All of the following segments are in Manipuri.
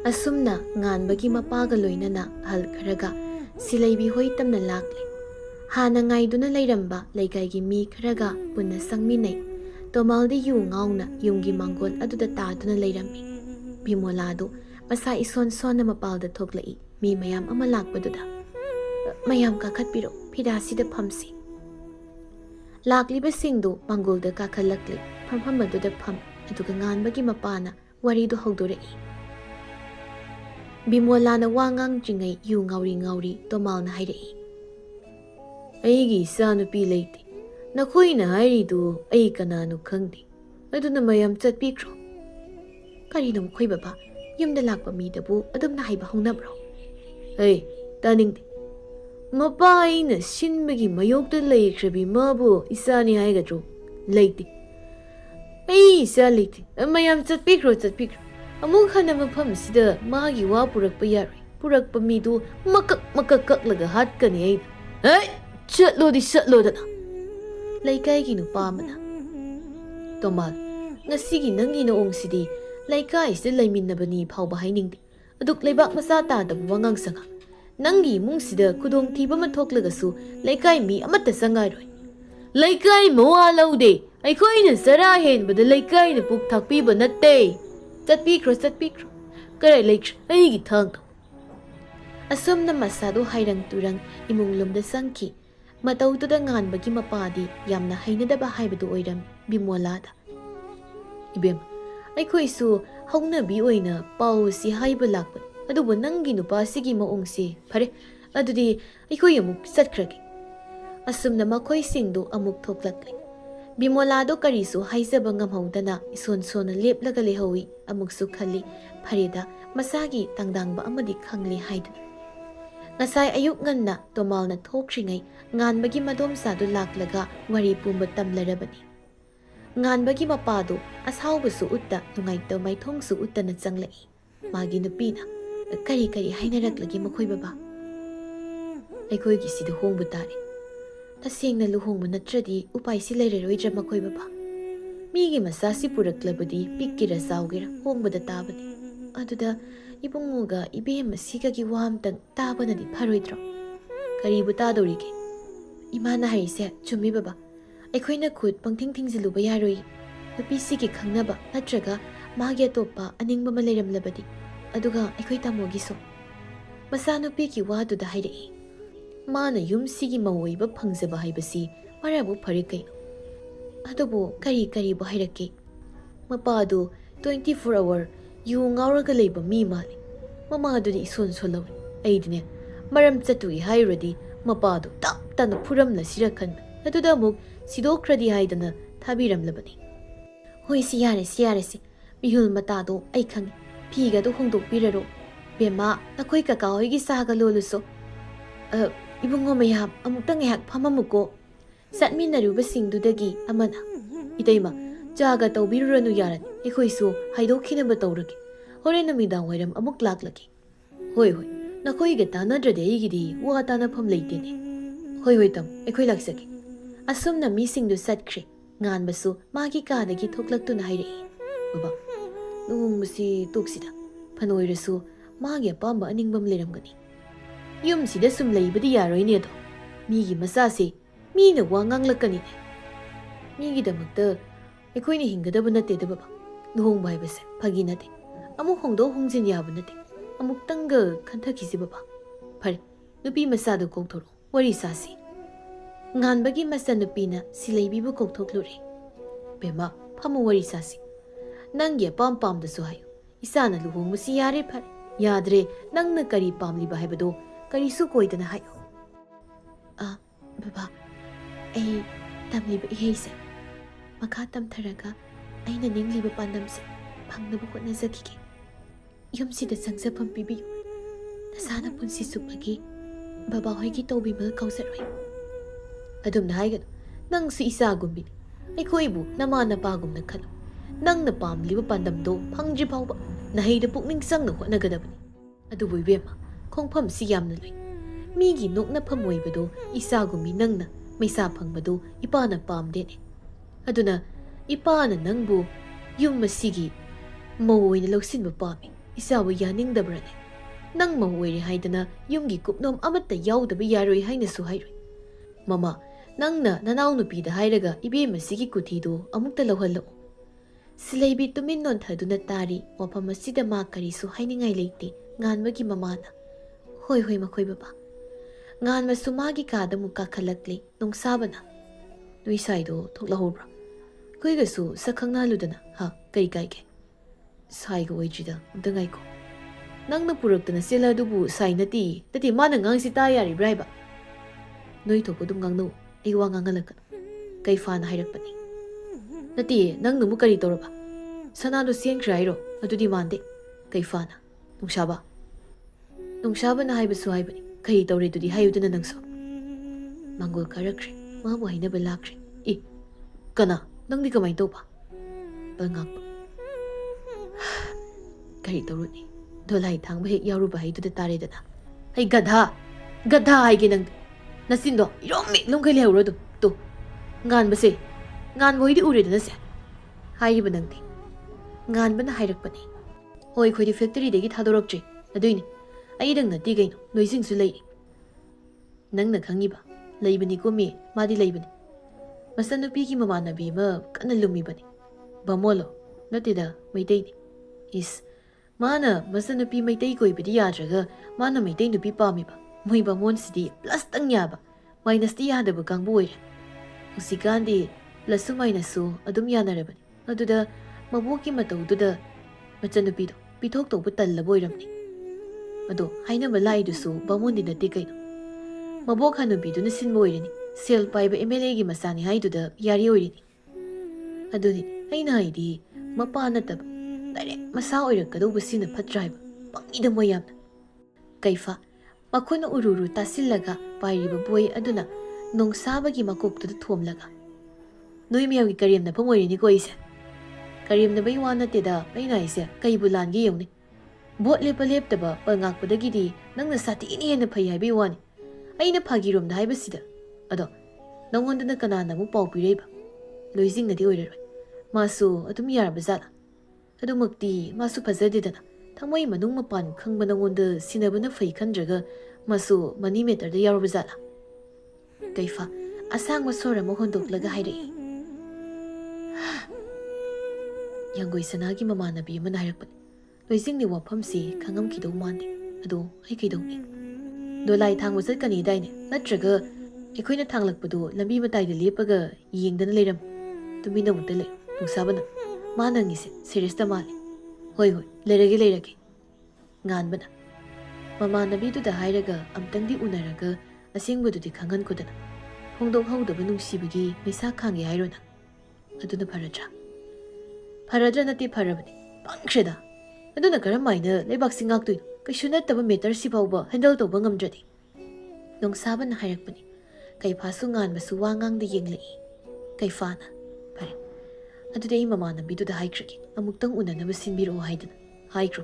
Asumna nganbagi mapaga loinana hal kharaga silaibi hoi tamna lakle hana ngaiduna lairamba laikaigi mi kharaga punna sangminai tomaldi yu ngauna yumgi mangol aduda taaduna lairammi bimoladu masa ison sonna mapalda thoklai mi mayam ama lakpaduda mayam ka khatpiro phidasida phamsi lakliba singdu mangolda ka khalakle phampham aduda pham aduga nganbagi mapana waridu hogdorei Bimolana wangang jingai yu ngauri tomalna hairei aigi sanupi leite nakoina hairidu ai kananu khangdi aduna mayam chatpikro karino khoi baba yumda lakpa mi dabu adumna haiba hongnabro ei taningdi mapa aina sinbagi mayokta leikhrabi mabu isani haigadro leite ei isa leite mayam chatpikro amuk hana mafam sida magi wa purakpa yaroi purakpa midu makak kaklaga hatkani ai hey chatlo dana laikai gi nu pamana tomal ngasigi nangi na ongsidi laikai se laiminabani phawba hainingdi aduk leibak masa ta da wangang sanga nangi mungsida kudong thiba ma thoklaga su laikai mi amata sangai roi laikai mowa laude ai khoina sara hen bada laikai na puk thakpi ba natte Chatpikro karai leikh aigi thang asomna masado hairang turang imunglumda sangki matautuda nganbagi mapadi yamna hainadaba haibadu oiram bimolada ibem aikhoisu haunabi oina pau si haiba lakpa adubu nangi nupa sigi maongsi phare adudi aikhoi amuk satkragi asomna makhoi singdu amuk thoklakle Bimolado karisu haizaba ngamhaudana ison sona leplaga lehawi amuksu khali pharida masagi tangdangba amadi khangli haidana ngasai ayuk nganna tomalna thokringai nganbagi madom sadu laklaga wari pumba tamlarabani nganbagi mapadu ashaubasu utta nungaita maithongsu uttana changlai magi nupina kari hainaraklagi makhoi baba aikoi gi sida hongbu tare tasengna luhongba natradi upai si leireroi makhoi baba migi masasi puraklabadi pikkira saugira hongbada tabadi aduda ibunguga ibem sigagi wamtang tabanadi pharoidro karibu tadorige imana haise chumi baba aikhoina khut pangthing thingziluba yaroi nupi sigi khangnaba natraga magi atopa aningba ma leiramlabadi aduga aikhoi tamogi so masa nupi ki waduda hairei Mana yum sigi mawoiba phangjaba haibasi marabu phare kaino adubu kari bu hairake mapadu 24 hour yu ngauraga leiba mi mali mama adudi ison solawi aidine maram chatui hairadi mapadu tap tana phuramna sirakhan aduda muk sidokradi haidana thabiramlabani hoi si yare si mihul matado ai khangi phiga do hongdok piraro bema nakoi kaka hoigi saga loluso Ibungo mayam amutang ehak phamamuko satminaruba singdudagi amana itaima jaga tawbiruranu yaran ekhoisu haidokhinaba tawragi horen namidang wairam amuk laklagi hoi nakoi ga tanadrade igidi wa tana pham leitene hoi tam ekhoi laksagi asumna mi singdu satkhre nganbasu magi kadagi thoklaktuna hairei baba nungmusi toksida phanoirasu magi apamba aningbam leramgani Yum sida sum leibadi yaroi ne do migi masase mina wangang lakani ne migi damakta ekhoini hingadaba nate da baba nuhong bai base phagi nate amu hongdo hongjin yabu nate amuk tanga khanthakisi baba phare nupi masadu kokthoro wari sasi nganbagi masa nupina sileibi bu kokthoklure bema phamu wari sasi nangye pam da so hayo isana luhong musi yare phare yadre nangna kari pamli ba haibado karisu koidana hayo baba ai tamliba iheise makha tamtharaga aina ningliba pandamse phangnabu hotnazakige yumsida sangsapam pibiyu nasana punsi supagi baba hoigi tawbimal kausaroi adum naigano nang si isa gumbi aikhoibu nama napagumna khalo nang na pamliba pandamdo phangji phawba nahida pukning sangna hotnagadabani adubu ibema khongpham si yamna loi migi nokna phamoibado isagumi nangna maisa phangbado ipana pamdene ꯑꯗꯨꯅ ꯏꯄꯥꯅ ꯅꯪꯕꯨ ꯌꯨꯝ ꯑꯁꯤꯒꯤ ꯃꯧ ꯑꯣꯏꯅ ꯂꯧꯁꯤꯟꯕ ꯄꯥꯝꯃꯤ, ꯏꯆꯥꯕꯨ ꯌꯥꯅꯤꯡꯗꯕ꯭ꯔꯅꯦ? ꯅꯪ ꯃꯧ ꯑꯣꯏꯔꯦ ꯍꯥꯏꯗꯅ ꯌꯨꯝꯒꯤ ꯀꯨꯞꯅꯣꯝ ꯑꯃꯠꯇ ꯌꯥꯎꯗꯕ ꯌꯥꯔꯣꯏ ꯍꯥꯏꯅꯁꯨ ꯍꯥꯏꯔꯣꯏ꯫ ꯃꯃꯥ, ꯅꯪꯅ ꯅꯅꯥꯎꯅꯨꯄꯤꯗ ꯍꯥꯏꯔꯒ ꯏꯕꯦꯝꯃꯁꯤꯒꯤ ꯀꯨꯊꯤꯗꯨ ꯑꯃꯨꯛꯇ ꯂꯧꯍꯜꯂꯛꯎ꯫ ꯁꯤꯂꯩꯕꯤ ꯇꯨꯃꯤꯟ ꯅꯣꯟꯊꯗꯨꯅ ꯇꯥꯔꯤ꯫ ꯃꯐꯝ ꯑꯁꯤꯗ ꯃꯥ ꯀꯔꯤꯁꯨ ꯍꯥꯏꯅꯤꯡꯉꯥꯏ ꯂꯩꯇꯦ꯫ ꯉꯥꯟꯕꯒꯤ ꯃꯃꯥꯅ, ꯍꯣꯏ ꯍꯣꯏ ꯃꯈꯣꯏ ꯕꯕꯥ꯫ ꯉꯥꯟꯕꯁꯨ ꯃꯥꯒꯤ ꯀꯥꯗ ꯑꯃꯨꯛ ꯀꯥꯈꯠꯂꯛꯂꯤ꯫ ꯅꯣꯡꯁꯥꯕꯅ, ꯅꯣꯏ ꯁꯥꯏꯗꯣ ꯊꯣꯛꯂꯛꯍꯧꯕ꯭ꯔꯥ? ꯑꯩꯈꯣꯏꯒꯁꯨ ꯁꯛ ꯈꯪꯅꯍꯜꯂꯨꯗꯅ꯫ ꯍꯥ, ꯀꯔꯤ ꯀꯥꯏꯒꯦ? ꯁꯥꯏꯒ ꯑꯣꯏꯗ꯭ꯔꯤꯗ, ꯑꯝꯇ ꯉꯥꯏꯈꯣ꯫ ꯅꯪꯅ ꯄꯨꯔꯛꯇꯅ ꯆꯦꯜꯂ ꯑꯗꯨꯕꯨ ꯁꯥꯏ ꯅꯠꯇꯦ ꯃꯥꯅ ꯉꯥꯡꯁꯤ ꯇꯥ ꯌꯥꯔꯤꯕ꯭ꯔꯥ ꯍꯥꯏꯕ? ꯅꯣꯏ ꯊꯣꯛꯄ ꯑꯗꯨꯝ ꯉꯥꯡꯅꯧ, ꯑꯩ ꯋꯥ ꯉꯥꯡꯍꯜꯂꯛꯀꯅꯨ꯫ ꯀꯩꯐꯥꯅ ꯍꯥꯏꯔꯛꯄꯅꯤ꯫ ꯅꯠꯇꯦ, ꯅꯪꯅ ꯑꯃꯨꯛ ꯀꯔꯤ ꯇꯧꯔꯕ? ꯁꯅꯥꯗꯣ ꯆꯦꯟꯈ꯭ꯔꯦ ꯍꯥꯏꯔꯣ? ꯑꯗꯨꯗꯤ ꯃꯥꯟꯗꯦ꯫ ꯀꯩꯐꯥꯅ, ꯅꯨꯡꯁꯥꯕ꯫ ꯅꯨꯡꯁꯥꯕꯅ ꯍꯥꯏꯕꯁꯨ ꯍꯥꯏꯕꯅꯤ, ꯀꯔꯤ ꯇꯧꯔꯦ ꯑꯗꯨꯗꯤ ꯍꯥꯏꯌꯨꯗꯅ ꯅꯪꯁꯨ꯫ ꯃꯥꯡꯒꯣꯜ ꯀꯥꯔꯛꯈ꯭ꯔꯦ, ꯃꯥꯕꯨ ꯍꯥꯏꯅꯕ ꯂꯥꯛꯈ꯭ꯔꯦ꯫ ꯀꯅꯥ? ꯅꯪꯗꯤ ꯀꯃꯥꯏꯅ ꯇꯧꯕ? ꯉꯥꯛꯄ, ꯀꯔꯤ ꯇꯧꯔꯨꯅꯤ, ꯗꯣꯂꯥꯏ ꯊꯥꯡꯕ ꯍꯦꯛ ꯌꯥꯎꯔꯨꯕ ꯍꯩꯗꯨꯗ ꯇꯥꯔꯦꯗꯅ꯫ ꯑꯩ ꯒꯙꯥ ꯍꯥꯏꯒꯦ ꯅꯪ ꯅꯆꯤꯟꯗꯣ ꯏꯔꯣꯝꯃꯤ ꯂꯨꯝꯈꯩ ꯂꯩꯍꯧꯔꯣ ꯑꯗꯨꯝ꯫ ꯇꯨ ꯉꯥꯟꯕꯁꯦ, ꯉꯥꯟꯕ ꯍꯣꯏꯗꯤ ꯎꯔꯦꯗꯅ ꯁꯦ ꯍꯥꯏꯔꯤꯕ ꯅꯪꯗꯤ꯫ ꯉꯥꯟꯕꯅ ꯍꯥꯏꯔꯛꯄꯅꯤ꯫ ꯍꯣꯏ, ꯑꯩꯈꯣꯏꯗꯤ ꯐꯦꯛꯇꯔꯤꯗꯒꯤ ꯊꯥꯗꯣꯔꯛꯇ꯭ꯔꯤ, ꯑꯗꯨꯏꯅꯤ꯫ ꯑꯩꯗꯪ ꯅꯠꯇꯦ ꯀꯩꯅꯣ, ꯅꯣꯏꯁꯤꯡꯁꯨ ꯂꯩꯔꯤ꯫ ꯅꯪꯅ ꯈꯪꯉꯤꯕ? ꯂꯩꯕꯅꯤꯀꯣ ꯃꯤ, ꯃꯥꯗꯤ ꯂꯩꯕꯅꯤ꯫ ꯃꯆꯟꯅꯨꯄꯤꯒꯤ ꯃꯃꯥꯟꯅꯕꯤ ꯑꯃ ꯀꯟꯅ ꯂꯨꯝꯃꯤꯕꯅꯤ꯫ ꯕꯥꯃꯣꯟꯂꯣ? ꯅꯠꯇꯦꯗ, ꯃꯩꯇꯩꯅꯤ꯫ ꯏꯁ, ꯃꯥꯅ ꯃꯆꯟꯅꯨꯄꯤ ꯃꯩꯇꯩ ꯀꯣꯏꯕꯗꯤ ꯌꯥꯗ꯭ꯔꯒ ꯃꯥꯅ ꯃꯩꯇꯩ ꯅꯨꯄꯤ ꯄꯥꯝꯃꯤꯕ꯫ ꯃꯣꯏ ꯕꯥꯃꯣꯟꯁꯤꯗꯤ ꯄ꯭ꯂꯁꯇꯪ ꯌꯥꯕ, ꯃꯥꯏꯅꯁꯇꯤ ꯌꯥꯗꯕ ꯀꯥꯡꯕꯨ ꯑꯣꯏꯔꯦ꯫ ꯍꯧꯖꯤꯛꯀꯥꯟꯗꯤ ꯄ꯭ꯂꯁꯁꯨ ꯃꯥꯏꯅꯁꯁꯨ ꯑꯗꯨꯝ ꯌꯥꯅꯔꯕꯅꯤ꯫ ꯑꯗꯨꯗ ꯃꯕꯣꯛꯀꯤ ꯃꯇꯧꯗꯨꯗ ꯃꯆꯟꯅꯨꯄꯤꯗꯣ ꯄꯤꯊꯣꯛꯇꯧꯕ ꯇꯜꯂꯕ ꯑꯣꯏꯔꯝꯅꯤ꯫ ꯑꯗꯣ ꯍꯥꯏꯅꯕ ꯂꯥꯛꯏꯗꯨꯁꯨ ꯕꯥꯃꯣꯟꯗꯤ ꯅꯠꯇꯦ ꯀꯩꯅꯣ, ꯃꯕꯣꯛ ꯍꯅꯨꯕꯤꯗꯨꯅ ꯁꯤꯟꯕ ꯑꯣꯏꯔꯤꯅꯤ꯫ ꯁꯦꯜ ꯄꯥꯏꯕ MLAꯒꯤ ꯃꯆꯥꯅꯤ ꯍꯥꯏꯗꯨꯗ ꯌꯥꯔꯤ ꯑꯣꯏꯔꯤꯅꯤ꯫ ꯑꯗꯨꯅꯤ ꯑꯩꯅ ꯍꯥꯏꯗꯤ, ꯃꯄꯥ ꯅꯠꯇꯕ ꯗꯥꯏꯔꯦꯛ ꯃꯁꯥ ꯑꯣꯏꯔꯛꯀꯗꯧꯕꯁꯤꯅ ꯐꯠꯇ꯭ꯔꯥ ꯍꯥꯏꯕ꯫ ꯄꯪꯉꯤꯗ ꯃꯣꯏ ꯌꯥꯝꯅ꯫ ꯀꯩꯐꯥ ꯃꯈꯣꯏꯅ ꯎꯔꯨꯔꯨ ꯇꯥꯁꯤꯜꯂꯒ ꯄꯥꯏꯔꯤꯕ ꯕꯣꯏ ꯑꯗꯨꯅ ꯅꯣꯡꯁꯥꯕꯒꯤ ꯃꯀꯣꯛꯇꯨꯗ ꯊꯣꯝꯂꯒ, ꯅꯣꯏ ꯃꯌꯥꯝꯒꯤ ꯀꯔꯦꯝꯅꯐꯝ ꯑꯣꯏꯔꯤꯅꯤꯀꯣ ꯑꯩꯁꯦ꯫ ꯀꯔꯦꯝꯅꯕꯩ ꯋꯥ ꯅꯠꯇꯦꯗ ꯑꯩꯅ ꯍꯥꯏꯁꯦ, ꯀꯩꯕꯨ ꯂꯥꯟꯒꯦ ꯌꯦꯡꯎꯅꯤ꯫ ꯚꯣꯠ ꯂꯦꯞꯄ ꯂꯦꯞꯇꯕ ꯉꯥꯛꯄꯗꯒꯤꯗꯤ ꯅꯪꯅ ꯁꯥꯊꯤꯅ ꯍꯦꯟꯅ ꯐꯩ ꯍꯥꯏꯕꯩ ꯋꯥꯅꯤ꯫ ꯑꯩꯅ ꯐꯥꯒꯤꯔꯣꯝꯗ ꯍꯥꯏꯕꯁꯤꯗ, ꯑꯗꯣ ꯅꯪꯉꯣꯟꯗꯅ ꯀꯅꯥꯅ ꯑꯃꯨꯛ ꯄꯥꯎ ꯄꯤꯔꯛꯏꯕ? ꯂꯣꯏꯖꯤꯡꯅꯗꯤ ꯑꯣꯏꯔꯔꯣꯏ, ꯃꯥꯁꯨ ꯑꯗꯨꯝ ꯌꯥꯔꯕ ꯖꯥꯠꯂꯥ? ꯑꯗꯨꯃꯛꯇꯤ ꯃꯥꯁꯨ ꯐꯖꯗꯦꯗꯅ꯫ ꯊꯃꯣꯏ ꯃꯅꯨꯡ ꯃꯄꯥꯟ ꯈꯪꯕ ꯅꯪꯉꯣꯟꯗ ꯁꯤꯟꯅꯕꯅ ꯐꯩ ꯈꯟꯗ꯭ꯔꯒ ꯃꯥꯁꯨ ꯃꯅꯤ ꯃꯦꯇꯔꯗ ꯌꯥꯎꯔꯕ ꯖꯥꯠꯂꯥ? ꯀꯩꯐꯥ ꯑꯁꯥꯡꯕ ꯁꯣꯔ ꯑꯃ ꯍꯣꯟꯗꯣꯛꯂꯒ ꯍꯥꯏꯔꯛꯏ꯫ ꯌꯥꯡꯒꯣꯏ ꯁꯅꯥꯒꯤ ꯃꯃꯥꯟꯅꯕꯤ ꯑꯃꯅ ꯍꯥꯏꯔꯛꯄꯅꯤ꯫ ꯂꯣꯏꯖꯤꯡꯒꯤ ꯋꯥꯐꯝꯁꯤ ꯈꯪꯉꯝꯈꯤꯗꯧ ꯃꯥꯟꯗꯦ꯫ ꯑꯗꯣ ꯑꯩ ꯀꯩꯗꯧꯅꯤ? ꯗꯣꯂꯥꯏ ꯊꯥꯡꯕ ꯆꯠꯀꯅꯤꯗꯥꯏꯅꯦ? ꯅꯠꯇ꯭ꯔꯒ ꯑꯩꯈꯣꯏꯅ ꯊꯥꯡꯂꯛꯄꯗꯣ ꯂꯝꯕꯤ ꯃꯇꯥꯏꯗ ꯂꯦꯞꯄꯒ ꯌꯦꯡꯗꯅ ꯂꯩꯔꯝꯃꯨ꯫ ꯇꯨꯃꯤꯟꯅ ꯑꯃꯨꯛꯇ ꯂꯩꯌꯨ ꯅꯨꯡꯁꯥꯕꯅ꯫ ꯃꯥ ꯅꯪꯒꯤꯁꯦ ꯁꯦꯔꯤꯌꯁꯇ ꯃꯥꯜꯂꯤ꯫ ꯍꯣꯏ ꯍꯣꯏ, ꯂꯩꯔꯒꯦ꯫ ꯉꯥꯟꯕꯅ ꯃꯃꯥꯟꯅꯕꯤꯗꯨꯗ ꯍꯥꯏꯔꯒ ꯑꯝꯇꯪꯗꯤ ꯎꯅꯔꯒ ꯑꯁꯦꯡꯕꯗꯨꯗꯤ ꯈꯪꯍꯟꯈꯣꯗꯅ꯫ ꯐꯣꯡꯗꯣꯛꯍꯧꯗꯕ ꯅꯨꯡꯁꯤꯕꯒꯤ ꯃꯩꯁꯥ ꯈꯥꯡꯒꯦ ꯍꯥꯏꯔꯣ ꯅꯪ? ꯑꯗꯨꯅ ꯐꯔꯗ꯭ꯔꯥ? ꯐꯔꯗ꯭ꯔꯥ ꯅꯠꯇꯦ, ꯐꯔꯕꯅꯤ꯫ ꯄꯪꯈ꯭ꯔꯦꯗ꯫ ꯑꯗꯨꯅ ꯀꯔꯝꯍꯥꯏꯅ ꯂꯩꯕꯥꯛꯁꯤ ꯉꯥꯛꯇꯣꯏꯅꯣ? ꯀꯩꯁꯨ ꯅꯠꯇꯕ ꯃꯦꯇꯔꯁꯤ ꯐꯥꯎꯕ ꯍꯦꯟꯗꯜ ꯇꯧꯕ ꯉꯝꯗ꯭ꯔꯗꯤ꯫ ꯅꯣꯡꯁꯥꯕꯅ ꯍꯥꯏꯔꯛꯄꯅꯤ꯫ ꯀꯩꯐꯥꯁꯨ ꯉꯥꯟꯕꯁꯨ ꯋꯥ ꯉꯥꯡꯗ ꯌꯦꯡꯂꯛꯏ꯫ ꯀꯩꯐꯥꯅ, ꯐꯔꯦ, ꯑꯗꯨꯗꯤ ꯑꯩ ꯃꯃꯥꯟꯅꯕꯤꯗꯨꯗ ꯍꯥꯏꯈ꯭ꯔꯒꯦ, ꯑꯃꯨꯛꯇꯪ ꯎꯅꯅꯕ ꯁꯤꯟꯕꯤꯔꯛꯑꯣ ꯍꯥꯏꯗꯅ꯫ ꯍꯥꯏꯈ꯭ꯔꯣ꯫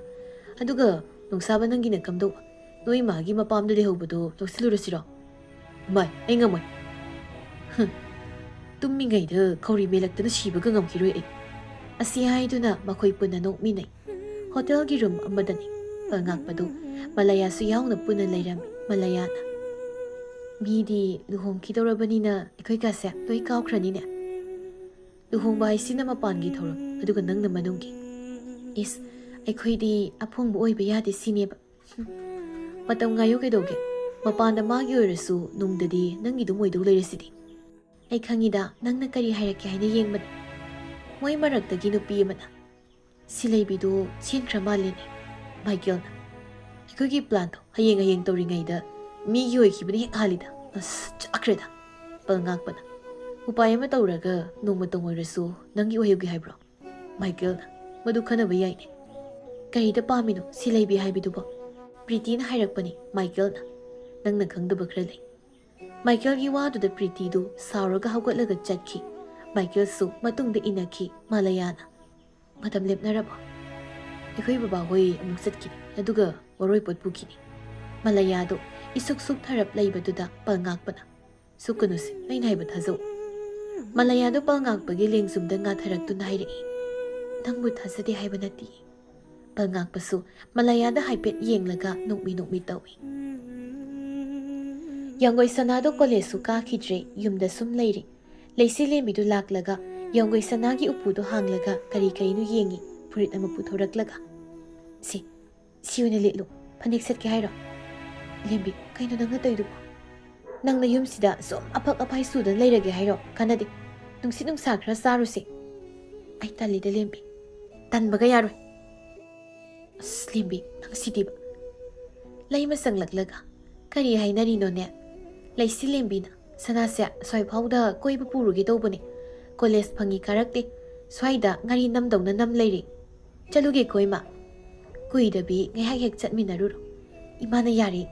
ꯑꯗꯨꯒ ꯅꯣꯡꯁꯥꯕ ꯅꯪꯒꯤꯅ ꯀꯝꯗꯧꯕ? ꯅꯣꯏ ꯃꯥꯒꯤ ꯃꯄꯥꯝꯗ ꯂꯩꯍꯧꯕꯗꯣ ꯂꯧꯁꯤꯜꯂꯨꯔꯁꯤꯔꯣ? ꯏꯃꯥꯏ, ꯑꯩ ꯉꯝꯃꯣꯏ꯫ ꯇꯨꯝꯃꯤꯉꯩꯗ ꯈꯧꯔꯤ ꯃꯦꯜꯂꯛꯇꯅ ꯁꯤꯕꯒ ꯉꯝꯈꯤꯔꯣꯏ ꯑꯩ꯫ ꯑꯁꯤ ꯍꯥꯏꯗꯨꯅ ꯃꯈꯣꯏ ꯄꯨꯟꯅ ꯅꯣꯛꯃꯤꯟꯅꯩ꯫ ꯍꯣꯇꯦꯜꯒꯤ ꯔꯨꯝ ꯑꯃꯗꯅꯤ꯫ ꯉꯥꯛꯄꯗꯨ ꯃꯂꯌꯥꯁꯨ ꯌꯥꯎꯅ ꯄꯨꯟꯅ ꯂꯩꯔꯝꯃꯤ꯫ ꯃꯂꯌꯥꯅ, ꯃꯤꯗꯤ ꯂꯨꯍꯣꯡꯈꯤꯗꯧꯔꯕꯅꯤꯅ ꯑꯩꯈꯣꯏꯒꯁꯦ ꯂꯣꯏ ꯀꯥꯎꯈ꯭ꯔꯅꯤꯅꯦ꯫ ꯂꯨꯍꯣꯡꯕ ꯍꯥꯏꯁꯤꯅ ꯃꯄꯥꯟꯒꯤ ꯊꯧꯔꯝ, ꯑꯗꯨꯒ ꯅꯪꯅ ꯃꯅꯨꯡꯒꯤ꯫ ꯏꯁ, ꯑꯩꯈꯣꯏꯗꯤ ꯑꯐꯣꯡꯕ ꯑꯣꯏꯕ ꯌꯥꯗꯦ ꯁꯤꯅꯦꯕ꯫ ꯃꯇꯝ ꯉꯥꯏꯌꯨ ꯀꯩꯗꯧꯒꯦ? ꯃꯄꯥꯟꯗ ꯃꯥꯒꯤ ꯑꯣꯏꯔꯁꯨ ꯅꯨꯡꯗꯗꯤ ꯅꯪꯒꯤꯗꯨꯝ ꯑꯣꯏꯗꯧ ꯂꯩꯔꯁꯤꯗꯤ꯫ ꯑꯩ ꯈꯪꯉꯤꯗ ꯅꯪꯅ ꯀꯔꯤ ꯍꯥꯏꯔꯛꯀꯦ ꯍꯥꯏꯅ ꯌꯦꯡꯕꯅꯤ꯫ ꯃꯣꯏ ꯃꯔꯛꯇꯒꯤ ꯅꯨꯄꯤ ꯑꯃꯅ, ꯁꯤꯂꯩꯕꯤꯗꯨ ꯆꯦꯟꯈ꯭ꯔ ꯃꯥꯜꯂꯦꯅꯦ꯫ ꯃꯥꯏꯀꯦꯜꯅ, ꯑꯩꯈꯣꯏꯒꯤ ꯄ꯭ꯂꯥꯟꯗꯣ ꯍꯌꯦꯡ ꯇꯧꯔꯤꯉꯩꯗ ꯃꯤꯒꯤ ꯑꯣꯏꯈꯤꯕꯅ ꯍꯦꯛ ꯍꯥꯜꯂꯤꯗ꯫ ꯑꯁ ꯆꯥꯛꯈ꯭ꯔꯦꯗ꯫ ꯉꯥꯛꯄꯅ, ꯎꯄꯥꯏ ꯑꯃ ꯇꯧꯔꯒ ꯅꯣꯡꯃꯇꯪ ꯑꯣꯏꯔꯁꯨ ꯅꯪꯒꯤ ꯑꯣꯏꯍꯧꯒꯦ ꯍꯥꯏꯕ꯭ꯔꯣ? ꯃꯥꯏꯀꯦꯜꯅ, ꯃꯗꯨ ꯈꯟꯅꯕ ꯌꯥꯏꯅꯦ꯫ ꯀꯔꯤꯗ ꯄꯥꯝꯃꯤꯅꯣ ꯁꯤꯂꯩꯕꯤ ꯍꯥꯏꯕꯗꯨꯕꯣ? ꯄ꯭ꯔꯤꯇꯤꯅ ꯍꯥꯏꯔꯛꯄꯅꯤ꯫ ꯃꯥꯏꯀꯦꯜꯅ, ꯅꯪꯅ ꯈꯪꯗꯕ ꯈꯔ ꯂꯩ꯫ ꯃꯥꯏꯀꯦꯜꯒꯤ ꯋꯥꯗꯨꯗ ꯄ꯭ꯔꯤꯇꯤꯗꯨ ꯁꯥꯎꯔꯒ ꯍꯧꯒꯠꯂꯒ ꯆꯠꯈꯤ꯫ ꯃꯥꯏꯀꯦꯜꯁꯨ ꯃꯇꯨꯡꯗ ꯏꯟꯅꯈꯤ꯫ ꯃꯂꯌꯥꯅ, ꯃꯇꯝ ꯂꯦꯞꯅꯔꯕꯣ? ꯑꯩꯈꯣꯏ ꯕꯕꯥꯍꯣꯏ ꯑꯃꯨꯛ ꯆꯠꯈꯤꯅꯤ, ꯑꯗꯨꯒ ꯋꯥꯔꯣꯏꯄꯣꯠ ꯄꯨꯈꯤꯅꯤ꯫ ꯃꯂꯌꯥꯗꯣ ꯏꯁꯨꯛ ꯁꯨꯛꯊꯔꯞ ꯂꯩꯕꯗꯨꯗ ꯉꯥꯛꯄꯅ, ꯁꯨꯛꯀꯅꯨꯁꯦ, ꯑꯩꯅ ꯍꯥꯏꯕ ꯊꯥꯖꯧ꯫ Malayado palngakpagi lengsumda ngatharaktuna hairei. Nangbu thasade haiba nati. Palngakpasu Malayada haipet yenglaga nokmi tawi. Yanggoi sanado kolesu kakhidre yumda sum leiri. Leisi lembidu laklaga yanggoi sanagi upudo hanglaga kari nu yengi purit ama puthoraklaga. Siuna litlu panik set ke hairo. Lembi kaino nangna toidu. Nangna yumsida som apak apai sudan leirage hairo kanadi. Nungsi nungsa khra sarusi. Ai talida lembi. Tanbaga yaroi. Lembi nang sidiba. Laima sanglaklaga. Kari hainari no ne. Leisi lembi na sanasya swai phauda koiba purugi tobani. College phangi karakte. Swaida ngari namdawna nam leiri. Chaluge koima. Kuidabi ngay hek chatminaruro. Imana yari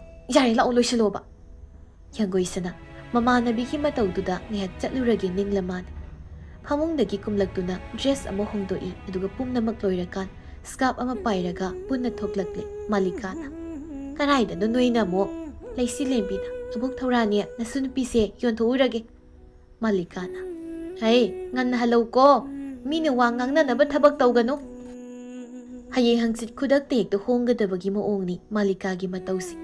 lao loisaloba. Yanggoi sana mamanabi ki matawduda ngay chatluragi ninglaman. Phamungdagi kumlaktuna dress amo hongdoi aduga pumnamak loirakan scarf ama pairaga punna thoklakle Malikana. Karaida no noina mo Leisi lembina abuk thorania nasunupise yonthourage Malikana. Hey nganna halo ko mine wangangna naba thabak tawgano. Hayeng hangsit kudak tek to honggadabagi maongni Malikagi matawsi.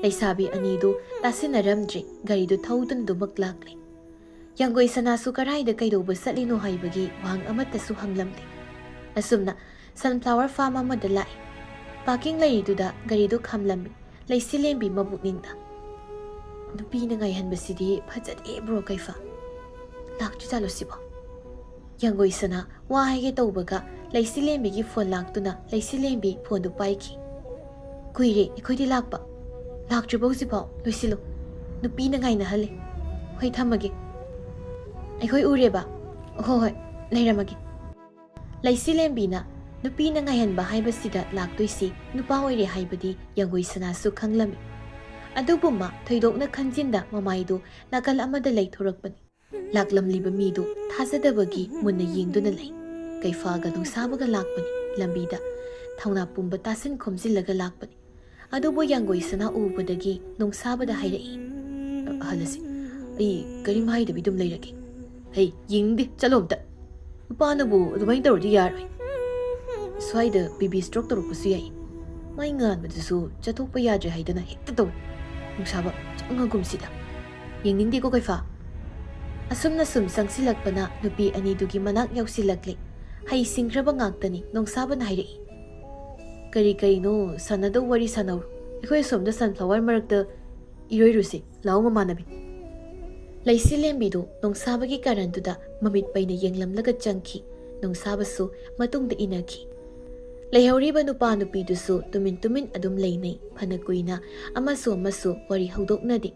Leisabi anido tasinaramdri garido thaudun dumak lakle. Yanggoi sanasu karaida kaidoba satlino haibagi wang amatasu hanglamde. Asumna sunflower farm amada lai. Parking laiduda garido khamlami Leisi lembi mabukningda. Nupina ngaihanbasidi phajade bro kaifa. Lakchu chalosibo. Yanggoi sana wa haige tawbaga Leisi lembi gi phone laktuna Leisi lembi phone du paiki. Kuire ikoidi lakpa. Lakchu bausibo loisilo. Nupina ngaina hale. Hoi thamage. Aikoi ureba. Hoi leiramage. Leisi lembi na nupina ngaihanba haibasida laktoisi nupa oire haibadi yanggoi sana su khanglami. Adubuma thoidokna khanjinda mamaidu nakal amada leithorakpani. Laklamliba midu thazadabagi munna yengduna lei. Kaifaga nungsabaga lakpani lambida thauna pumba tasin khomjillaga lakpani. Adubo yanggoi sana ubadagi nungsabada hairei. Halasi ai karim haidabi dum leirage. Hey yingdi chalomta. Upanabu adumai tawdi yaroi. Swaida bibi stroke tawrupasu yai. Mai nganbadasu chathokpa yadre haidana hekta taw. Nungsaba changagumsida. Yengningdi ko kaifa. Asumna sum sangsilakpana nupi anidugi manak yausilakle. Hai singkraba ngaktani nongsabana hairei. Kari no sanado wari sanaur. Ikoi somda sunflower marakta iroirusi lao mamanabi. Leisi lembidu nongsabagi karantuda mamit paina yenglamlaga changki. Nongsabasu matungda inaki. Leihoriba nupa nupidusu tumin adum leinei phanakuina amasu wari haudoknadi.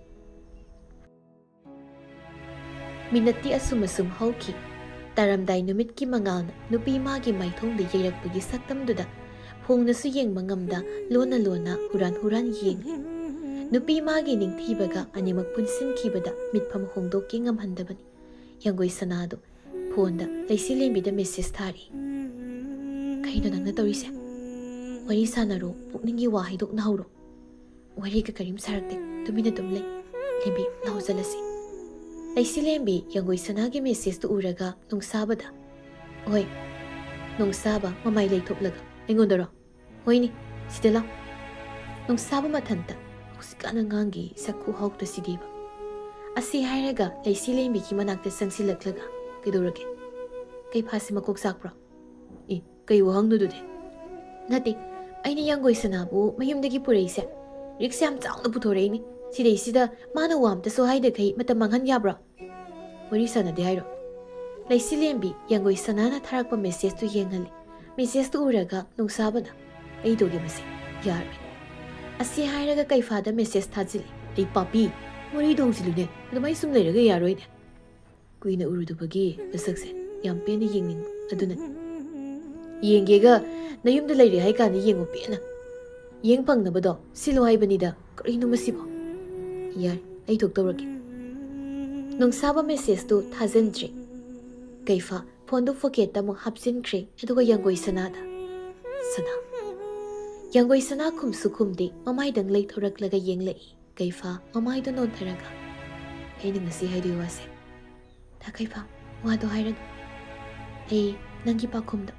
Minati asum hauki. Taramdai numitki mangalna nupi magi maithongda yeirakpagi saktamduda phongnasu yengba ngamda lona huran yeng. Nupi magi ningthibaga animak punsinkibada mitpham hongdokki ngamhandabani. Yanggoi sanado phonda Leisi lembida message thari. Kaino nangna tawrise. Wari sanaro pukningi wa haidokna hauro. Wari ka karim sarakte tumina tumlei. Lembi nahuzalasi. Leisi lembi yanggoi sanagi message tu uraga nungsabada. Oi, nungsaba mamai leithoklaga. Engondaro. Hoini, sidela. Nungsaba mathanta. Husikana ngangi sakku haukta sidiba. Asi hairaga Leisi lembi ki manakta sangsilaklaga. Kidorage. Kay phasi makok sakpra. Kay wahang nudude. Nati, aina yanggoi sanabu mayumdagi pureise. Riksam chawna puthoreini. Sidaisida mana wamta so haida kai matamanghan yabra. Wari sanade hairo. Leisi lembi yanggoi sanana tharakpa message tu yengali. Message tu uraga nungsabana. Ai doge masi. Yarme. Asi hairaga kai fada message thajili. Ai papi. Wari dongsilune. Adamai sum leiraga yaroine. Kuina urudubagi basakse. Yam pena yengning aduna. Yengega nayumda leiri haikani yengo pena. Yeng pangnabado silo haibanida karino masibo. Yar, ai tawrage. Nongsaba message tu thazentri. Kaifa phone du pocket ta mo hapsinkre aduga yanggoi sanada. Sana. Yanggoi sana khumsu khumdi mamai dang lei thoraklaga yenglei. Kaifa mamai do non tharaga. Haini ngasi haidu wase. Ta kaifa ꯋꯥꯗꯣ ꯍꯥꯏꯔꯒ ꯑꯩ ꯅꯪꯒꯤ ꯄꯥꯎꯈꯨꯝꯗꯣ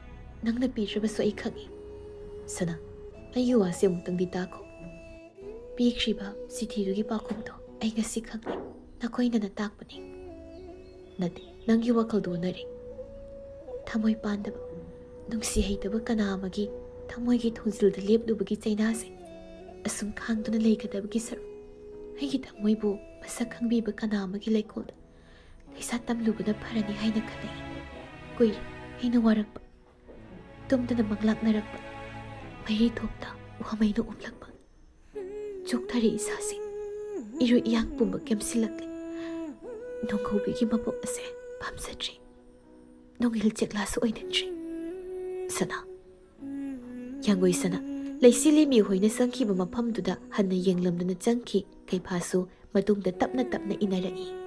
ꯅꯪꯅ ꯄꯤꯗ꯭ꯔꯕꯁꯨ ꯑꯩ ꯈꯪꯉꯤ ꯁꯅꯥ ꯑꯩꯒꯤ ꯋꯥꯁꯦ ꯑꯃꯨꯛꯇꯪꯗꯤ ꯇꯥꯈꯣ ꯄꯤꯈ꯭ꯔꯤꯕ ꯆꯤꯊꯤꯗꯨꯒꯤ ꯄꯥꯎꯈꯨꯝꯗꯣ ꯑꯩ ꯉꯁꯤ ꯈꯪꯂꯦ ꯅꯈꯣꯏꯅꯅ ꯇꯥꯛꯄꯅꯤ ꯅꯠꯇꯦ ꯅꯪꯒꯤ ꯋꯥꯈꯜꯗꯣ ꯑꯣꯟꯅꯔꯦ ꯊꯃꯣꯏ ꯄꯥꯟꯗꯕ ꯅꯨꯡꯁꯤ ꯍꯩꯇꯕ ꯀꯅꯥ ꯑꯃꯒꯤ ꯊꯃꯣꯏꯒꯤ ꯊꯣꯡꯖꯤꯜꯗ ꯂꯦꯞꯂꯨꯕꯒꯤ ꯆꯩꯅꯥꯁꯦ ꯑꯁꯨꯝ ꯈꯥꯡꯗꯨꯅ ꯂꯩꯒꯗꯕꯒꯤ ꯁꯔꯨꯛ ꯑꯩꯒꯤ ꯊꯃꯣꯏꯕꯨ ꯃꯁꯛ ꯈꯪꯕꯤꯕ ꯀꯅꯥ ꯑꯃꯒꯤ ꯂꯩꯀꯣꯜꯗ ꯂꯩꯁꯥ ꯇꯝꯂꯨꯕꯅ ꯐꯔꯅꯤ ꯍꯥꯏꯅ ꯈꯜꯂꯛꯏ ꯀꯨꯏꯔꯦ ꯑꯩꯅ ꯋꯥꯔꯛꯄ ꯇꯨꯝꯗꯅ ꯃꯪꯂꯥꯛꯅꯔꯛꯄ ꯃꯩꯔꯤ ꯊꯣꯛꯇ ꯋꯥꯃꯩꯅ ꯎꯝꯂꯛꯄ ꯆꯣꯛꯊꯔꯤ ꯏꯁꯥꯁꯦ ꯏꯔꯣꯏ ꯏꯌꯥꯡ ꯄꯨꯝꯕ ꯀꯦꯝꯁꯤꯜꯂꯛꯂꯦ ꯅꯣꯡꯒꯧꯕꯤꯒꯤ ꯃꯄꯣꯛ ꯑꯁꯦ ꯄꯥꯝꯖꯗ꯭ꯔꯤ ꯅꯣꯡꯏꯜ ꯆꯦꯛꯂꯥꯁꯨ ꯑꯣꯏꯅꯤꯡꯗ꯭ꯔꯤ ꯁꯅꯥ ꯌꯥꯡꯒꯣꯏ ꯁꯅꯥ ꯂꯩꯁꯤꯂꯦꯝꯕꯤ ꯍꯣꯏꯅ ꯆꯪꯈꯤꯕ ꯃꯐꯝꯗꯨꯗ ꯍꯟꯅ ꯌꯦꯡꯂꯝꯗꯨꯅ ꯆꯪꯈꯤ ꯀꯩꯐꯥꯁꯨ ꯃꯇꯨꯡꯗ ꯇꯞꯅ ꯇꯞꯅ ꯏꯟꯅꯔꯛꯏ